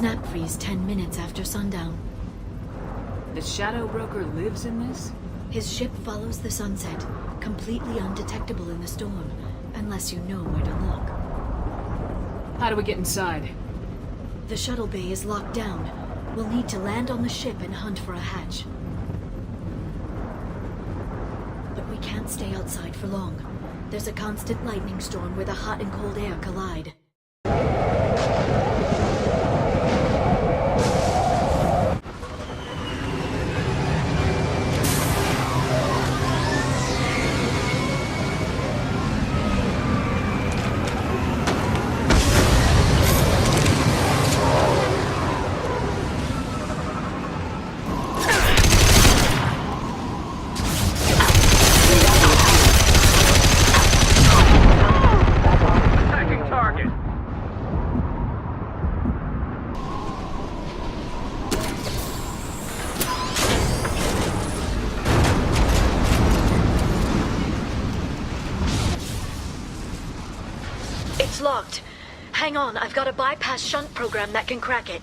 snap freeze 10 minutes after sundown. The Shadow Broker lives in this? His ship follows the sunset, completely undetectable in the storm, unless you know where to look. How do we get inside? The shuttle bay is locked down. We'll need to land on the ship and hunt for a hatch. But we can't stay outside for long. There's a constant lightning storm where the hot and cold air collide. It's locked. Hang on, I've got a bypass shunt program that can crack it.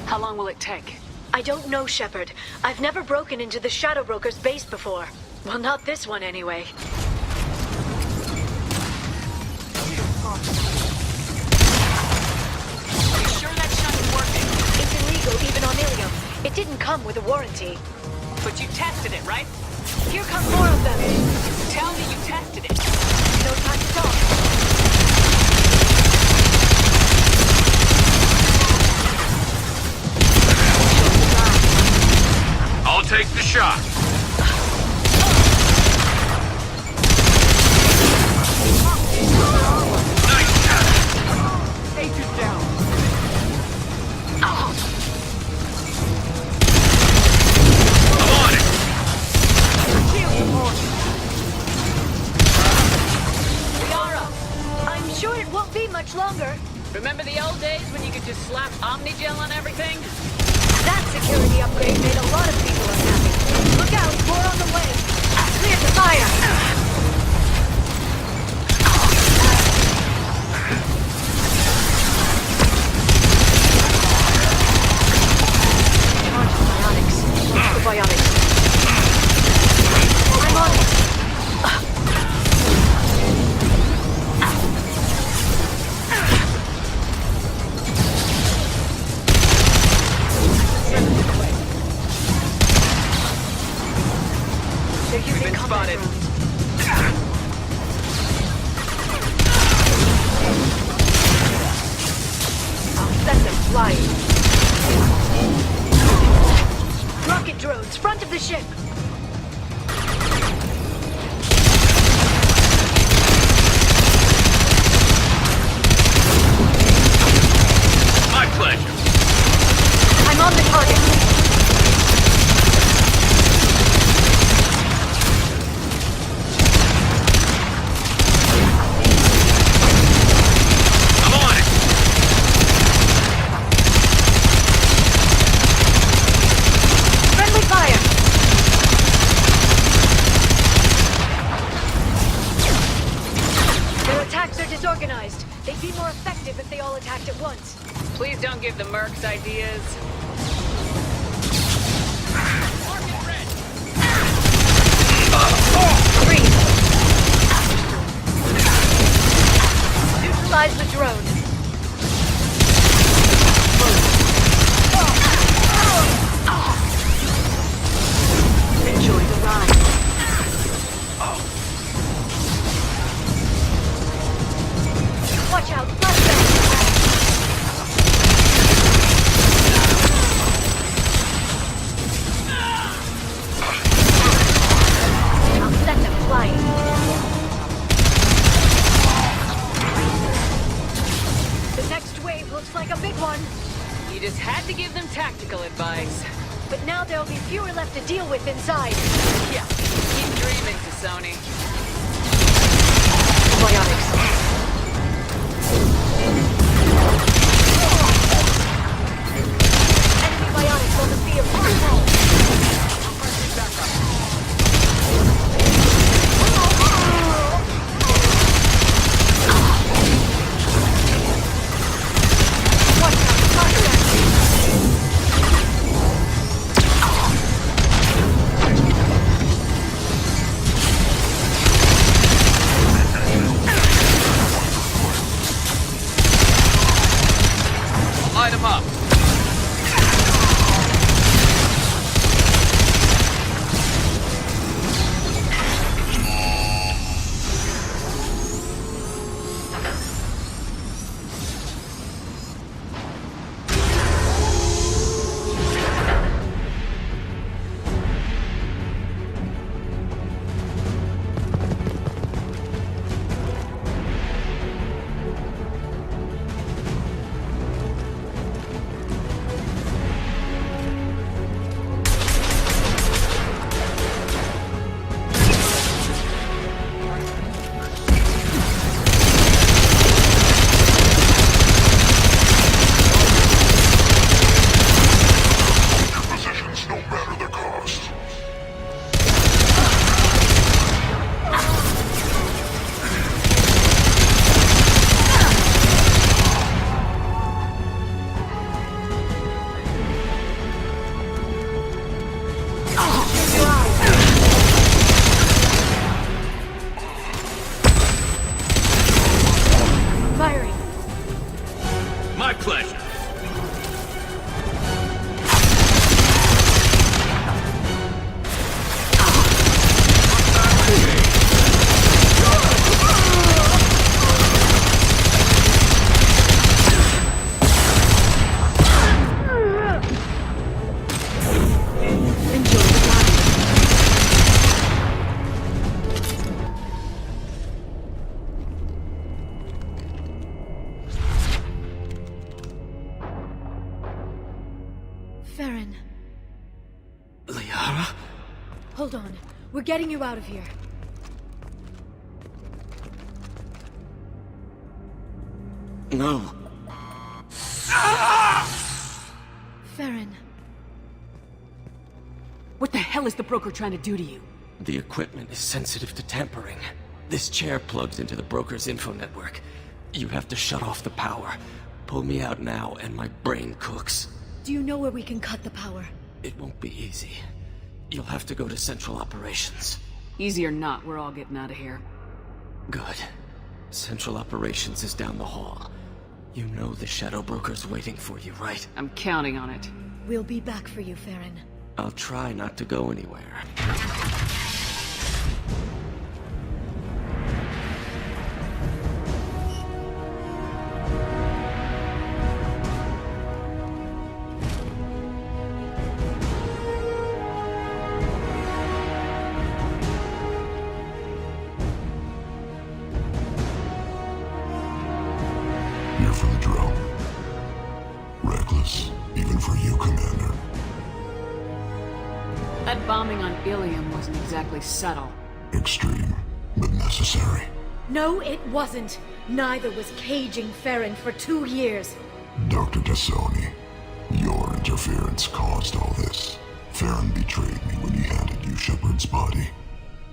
How long will it take? I don't know, Shepard. I've never broken into the Shadow Broker's base before. Well, not this one anyway. Are you sure that shunt is working? It's illegal even on Ilium. It didn't come with a warranty. But you tested it, right? Here come more of them. Tell me you tested it. No time to stop. I'll take the shot. Nice shot. Agent down. I'm on it. Liara! I'm sure it won't be much longer. Remember the old days when you could just slap Omnigel on everything? That security upgrade made a lot of people unhappy. Look out, more on the way. Clear to fire. Charge the biotics. Watch the biotics. I'm on it. We've been spotted. I'll set them flying. Rocket drones, front of the ship. My pleasure. I'm on the target. Disorganized. They'd be more effective if they all attacked at once. Please don't give the mercs ideas. Freeze. Neutralize the drone. Enjoy the ride. Watch out, flashbang! I'll set them flying. The next wave looks like a big one. You just had to give them tactical advice. But now there'll be fewer left to deal with inside. Yeah, keep dreaming, Tassoni. Biotics. Enemy biotics on the field. Farron. Liara? Hold on. We're getting you out of here. No. Farron. What the hell is the broker trying to do to you? The equipment is sensitive to tampering. This chair plugs into the broker's info network. You have to shut off the power. Pull me out now and my brain cooks. Do you know where we can cut the power? It won't be easy. You'll have to go to Central Operations. Easy or not, we're all getting out of here. Good. Central Operations is down the hall. You know the Shadow Broker's waiting for you, right? I'm counting on it. We'll be back for you, Farron. I'll try not to go anywhere. Here for the drill. Reckless, even for you, Commander. That bombing on Ilium wasn't exactly subtle. Extreme, but necessary. No, it wasn't. Neither was caging Farron for 2 years. Dr. Tassoni, your interference caused all this. Farron betrayed me when he handed you Shepard's body.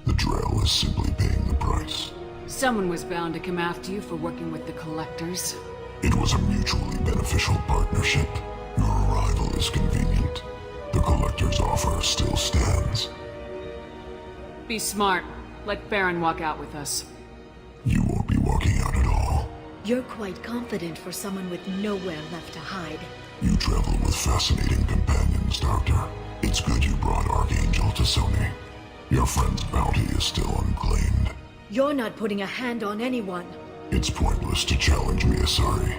The drill is simply paying the price. Someone was bound to come after you for working with the Collectors. It was a mutually beneficial partnership. Your arrival is convenient. The Collector's offer still stands. Be smart. Let Baron walk out with us. You won't be walking out at all. You're quite confident for someone with nowhere left to hide. You travel with fascinating companions, Doctor. It's good you brought Archangel Tassoni. Your friend's bounty is still unclaimed. You're not putting a hand on anyone. It's pointless to challenge me, Asari.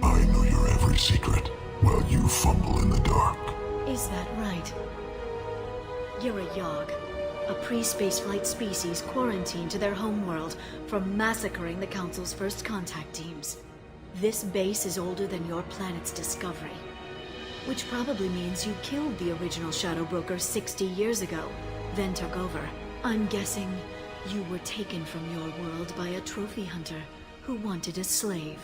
I know your every secret, while you fumble in the dark. Is that right? You're a Yogg, a pre-spaceflight species quarantined to their homeworld from massacring the Council's first contact teams. This base is older than your planet's discovery, which probably means you killed the original Shadow Broker 60 years ago, then took over. I'm guessing you were taken from your world by a trophy hunter who wanted a slave.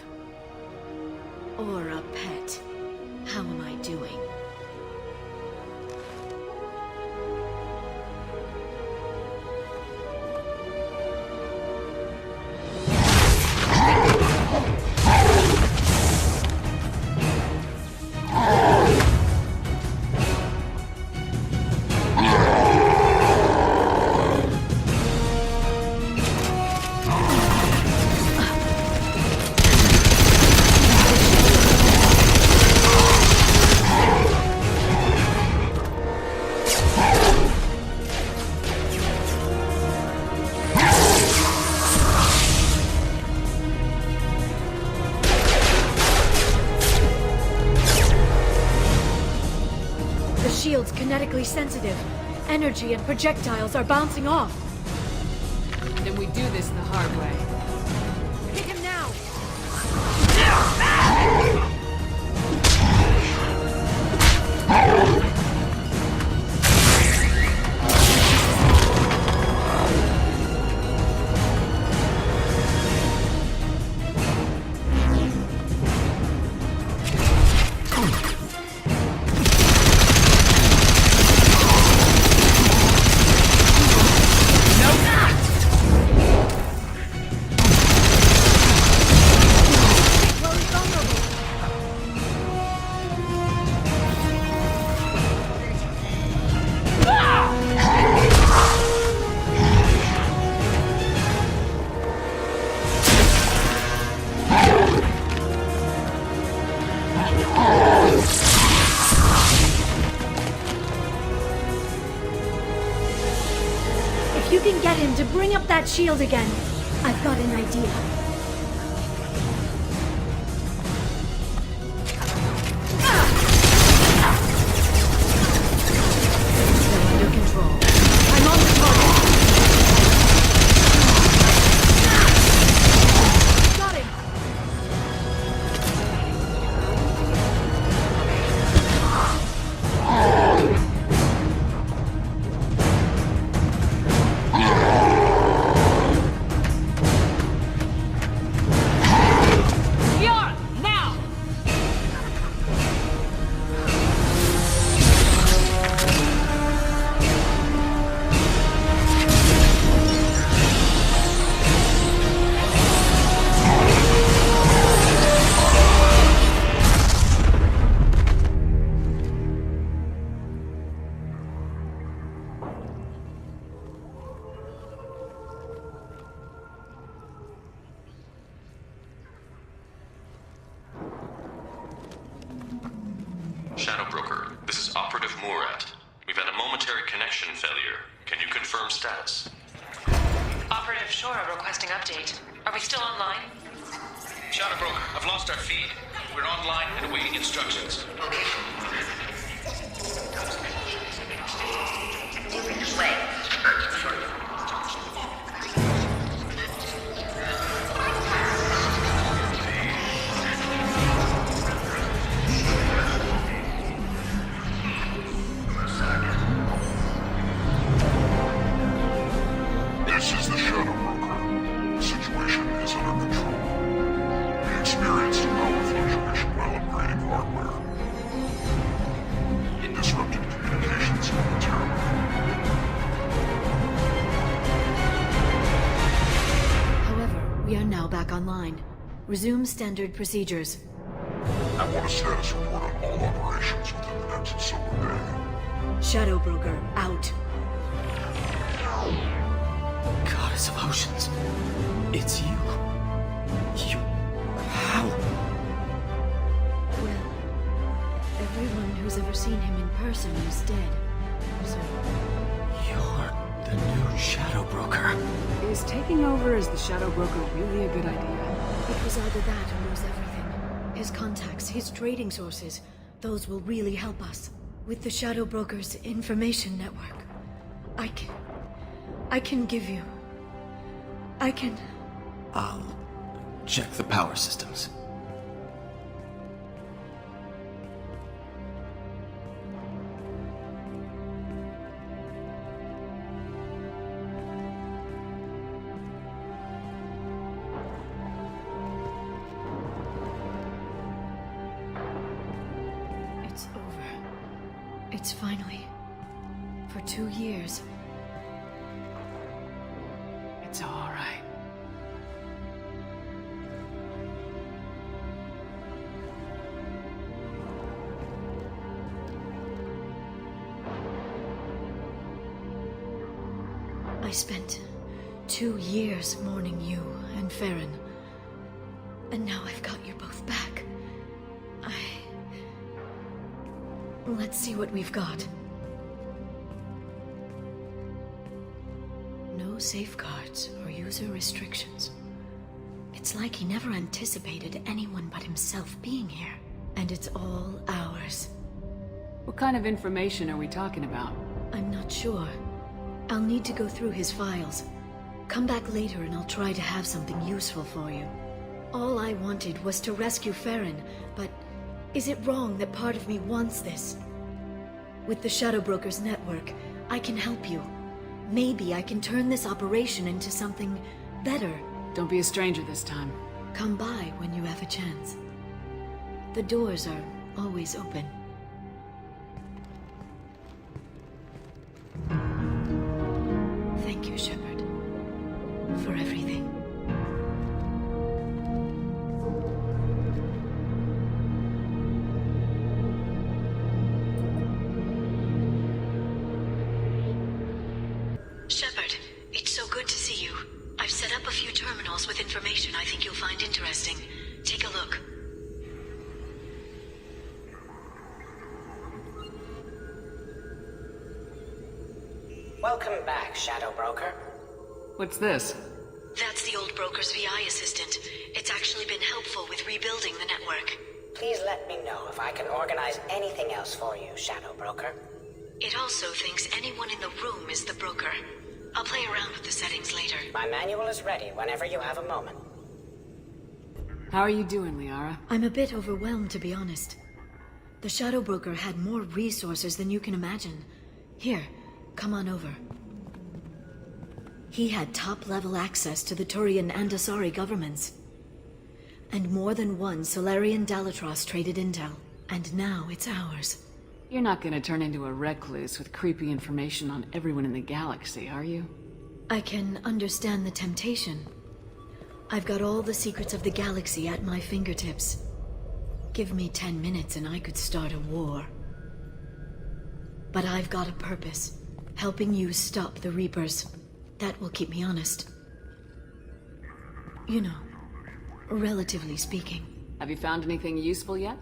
Or a pet. How am I doing? Shield's kinetically sensitive. Energy and projectiles are bouncing off. Then we do this the hard way. Hit him now! If you can get him to bring up that shield again, I've got an idea. They're under control. I'm on the target. Got him. Shadow Broker, this is Operative Murat. We've had a momentary connection failure. Can you confirm status? Operative Shora requesting update. Are we still online? Shadow Broker, I've lost our feed. We're online and awaiting instructions. This is the Shadow Broker. The situation is under control. We experienced a power fluctuation while upgrading hardware. It disrupted communications momentarily. However, we are now back online. Resume standard procedures. I want a status report on all operations within the next solar day. Shadow Broker, out. Goddess of Oceans. It's you. How? Well, everyone who's ever seen him in person is dead. So, You're the new Shadow Broker. Is taking over as the Shadow Broker really a good idea? it was either that or lose everything. His contacts, his trading sources, those will really help us. With the Shadow Broker's information network, I can give you... I'll check the power systems. It's over. It's finally... For 2 years. It's all right. I spent 2 years mourning you and Farron. And now I've got you both back. Let's see what we've got. No safeguards or user restrictions. It's like he never anticipated anyone but himself being here. And it's all ours. What kind of information are we talking about? I'm not sure. I'll need to go through his files. Come back later and I'll try to have something useful for you. All I wanted was to rescue Farron, but is it wrong that part of me wants this? With the Shadow Broker's network, I can help you. Maybe I can turn this operation into something better. Don't be a stranger this time. Come by when you have a chance. The doors are always open. Thank you, Shepard, for everything. Shepard, it's so good to see you. I've set up a few terminals with information I think you'll find interesting. Take a look. Welcome back, Shadow Broker. What's this? That's the old broker's VI assistant. It's actually been helpful with rebuilding the network. Please let me know if I can organize anything else for you, Shadow Broker. It also thinks anyone in the room is the broker. I'll play around with the settings later. My manual is ready whenever you have a moment. How are you doing, Liara? I'm a bit overwhelmed, to be honest. The Shadow Broker had more resources than you can imagine. Here, come on over. He had top-level access to the Turian and Asari governments. And more than one Solarian Dalatros traded intel. And now it's ours. You're not gonna turn into a recluse with creepy information on everyone in the galaxy, are you? I can understand the temptation. I've got all the secrets of the galaxy at my fingertips. Give me 10 minutes and I could start a war. But I've got a purpose. Helping you stop the Reapers. That will keep me honest. You know, relatively speaking. Have you found anything useful yet?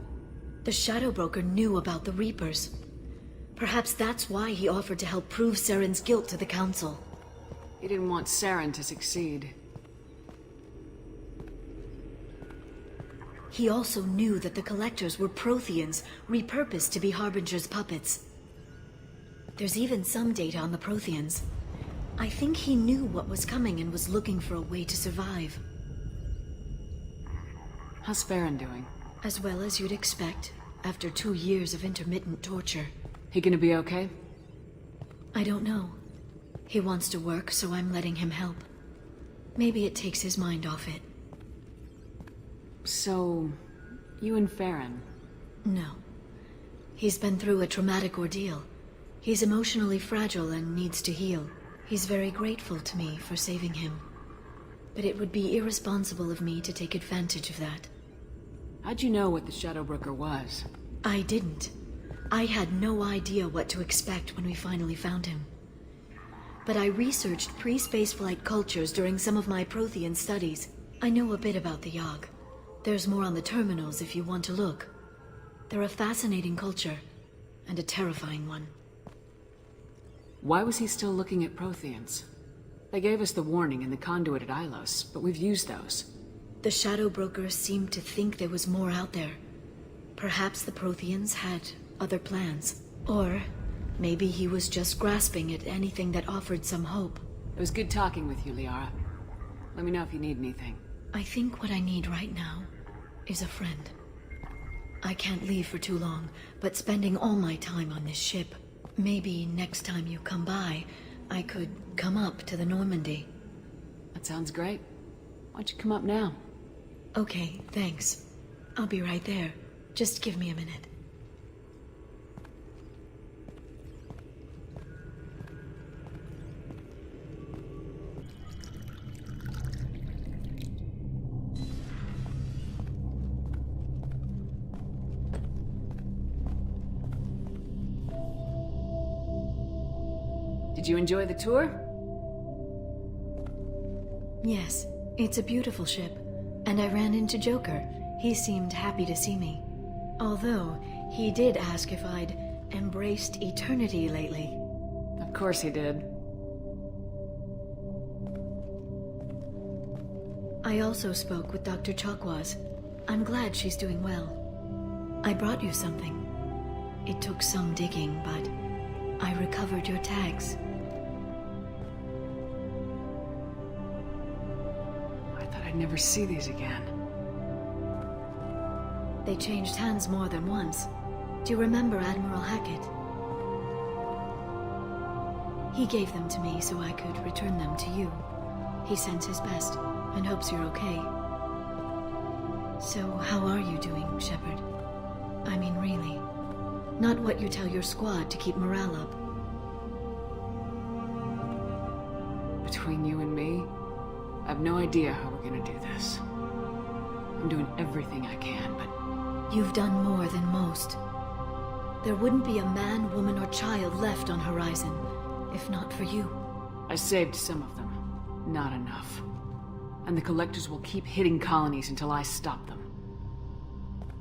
The Shadow Broker knew about the Reapers. Perhaps that's why he offered to help prove Saren's guilt to the Council. He didn't want Saren to succeed. He also knew that the Collectors were Protheans, repurposed to be Harbinger's puppets. There's even some data on the Protheans. I think he knew what was coming and was looking for a way to survive. How's Farron doing? As well as you'd expect, after 2 years of intermittent torture. He gonna be okay? I don't know. He wants to work, so I'm letting him help. Maybe it takes his mind off it. So, you and Farron? No. He's been through a traumatic ordeal. He's emotionally fragile and needs to heal. He's very grateful to me for saving him. But it would be irresponsible of me to take advantage of that. How'd you know what the Shadow Broker was? I didn't. I had no idea what to expect when we finally found him. But I researched pre-spaceflight cultures during some of my Prothean studies. I know a bit about the Yogg. There's more on the terminals if you want to look. They're a fascinating culture, and a terrifying one. Why was he still looking at Protheans? They gave us the warning in the conduit at Ilos, but we've used those. The Shadow Broker seemed to think there was more out there. Perhaps the Protheans had other plans. Or maybe he was just grasping at anything that offered some hope. It was good talking with you, Liara. Let me know if you need anything. I think what I need right now is a friend. I can't leave for too long, but spending all my time on this ship. Maybe next time you come by, I could come up to the Normandy. That sounds great. Why don't you come up now? Okay, thanks. I'll be right there. Just give me a minute. Did you enjoy the tour? Yes, it's a beautiful ship. And I ran into Joker. He seemed happy to see me. Although, he did ask if I'd embraced eternity lately. Of course he did. I also spoke with Dr. Chakwas. I'm glad she's doing well. I brought you something. It took some digging, but I recovered your tags. I'd never see these again. They changed hands more than once. Do you remember Admiral Hackett? He gave them to me so I could return them to you. He sends his best and hopes you're okay. So how are you doing, Shepard? I mean, really. Not what you tell your squad to keep morale up. Between you and me, I have no idea how we're gonna do this. I'm doing everything I can, but... You've done more than most. There wouldn't be a man, woman, or child left on Horizon, if not for you. I saved some of them. Not enough. And the Collectors will keep hitting colonies until I stop them.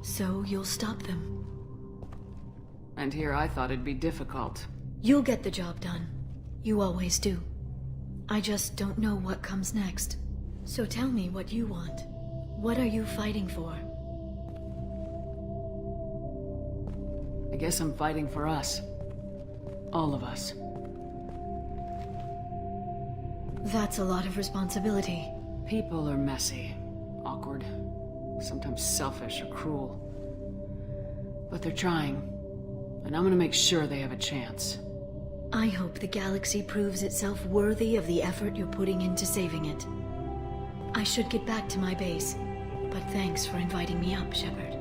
So you'll stop them? And here I thought it'd be difficult. You'll get the job done. You always do. I just don't know what comes next. So tell me what you want. What are you fighting for? I guess I'm fighting for us. All of us. That's a lot of responsibility. People are messy, awkward, sometimes selfish or cruel. But they're trying, and I'm gonna make sure they have a chance. I hope the galaxy proves itself worthy of the effort you're putting into saving it. I should get back to my base, but thanks for inviting me up, Shepard.